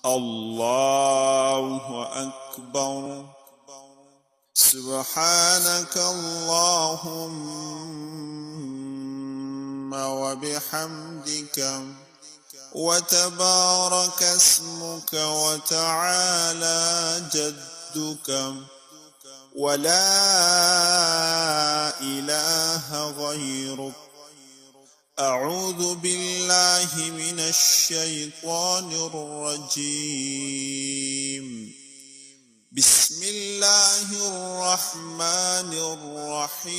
الله أكبر. سبحانك اللهم وبحمدك وتبارك اسمك وتعالى جدك ولا إله غيرك. أعوذ بالله من الشيطان الرجيم. بسم الله الرحمن الرحيم.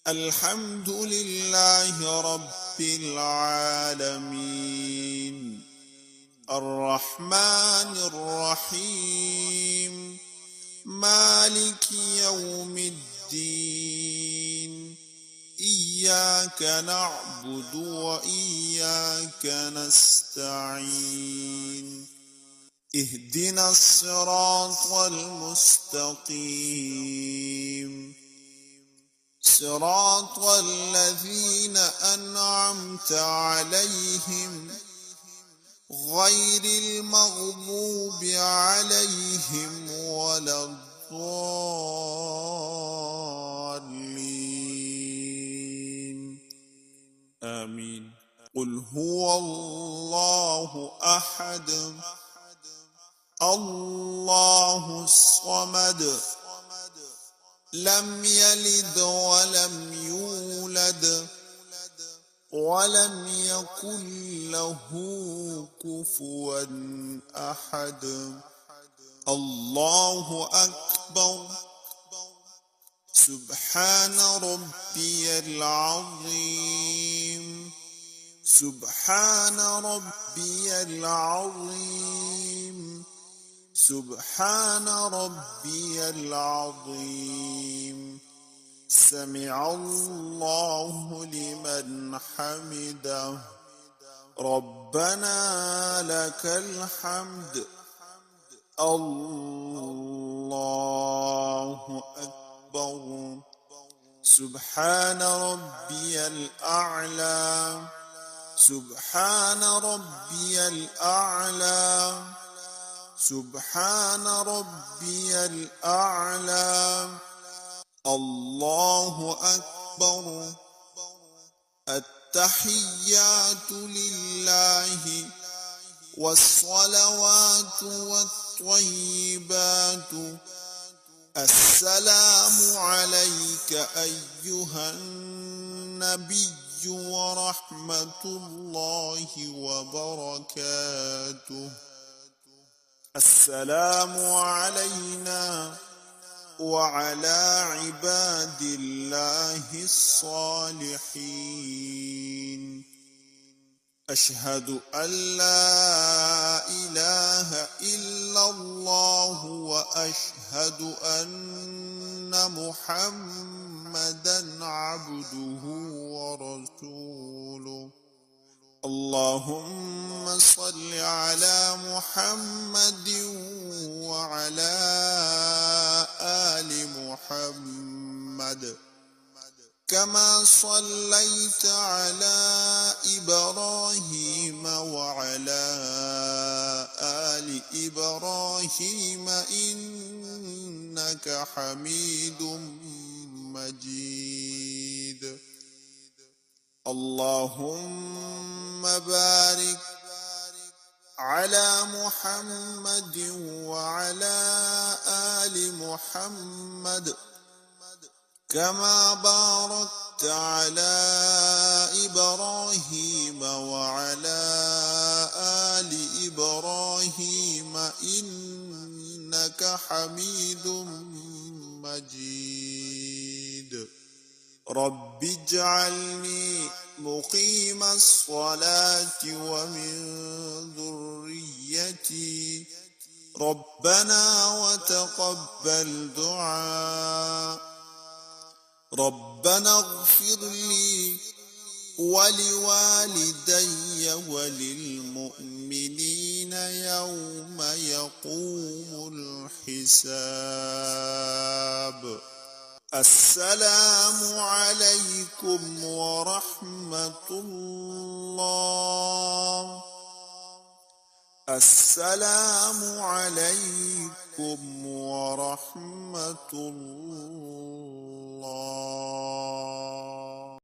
الحمد لله رب العالمين. الرحمن الرحيم. مالك يوم الدين. إياك نعبد وإياك نستعين. اهدنا الصراط المستقيم. صراط الذين أنعمت عليهم غير المغضوب عليهم ولا الضالين. آمين. قل هو الله أحد الله الصمد لم يلد ولم يولد ولم يكن له كفوا أحد. الله أكبر. سبحان ربي العظيم. سبحان ربي العظيم. سبحان ربي العظيم. سمع الله لمن حمده. ربنا لك الحمد. الله أكبر. سبحان ربي الأعلى. سبحان ربي الأعلى. سبحان ربي الأعلى. الله أكبر. التحيات لله والصلوات والطيبات. السلام عليك أيها النبي ورحمة الله وبركاته. السلام علينا وعلى عباد الله الصالحين. أشهد أن لا إله إلا الله وأشهد أن محمدا عبده ورسوله. اللهم صل على محمد وعلى آل محمد كما صليت على إبراهيم وعلى آل إبراهيم إنك حميد مجيد. اللهم بارك على محمد وعلى آل محمد كما باركت على إبراهيم وعلى آل إبراهيم إنك حميد مجيد. رب اجعلني مقيم الصلاة ومن ذريتي ربنا وتقبل دعاء. ربنا اغفر لي ولوالدي وللمؤمنين يوم يقوم الحساب. السلام عليكم ورحمة الله السلام عليكم ورحمة الله.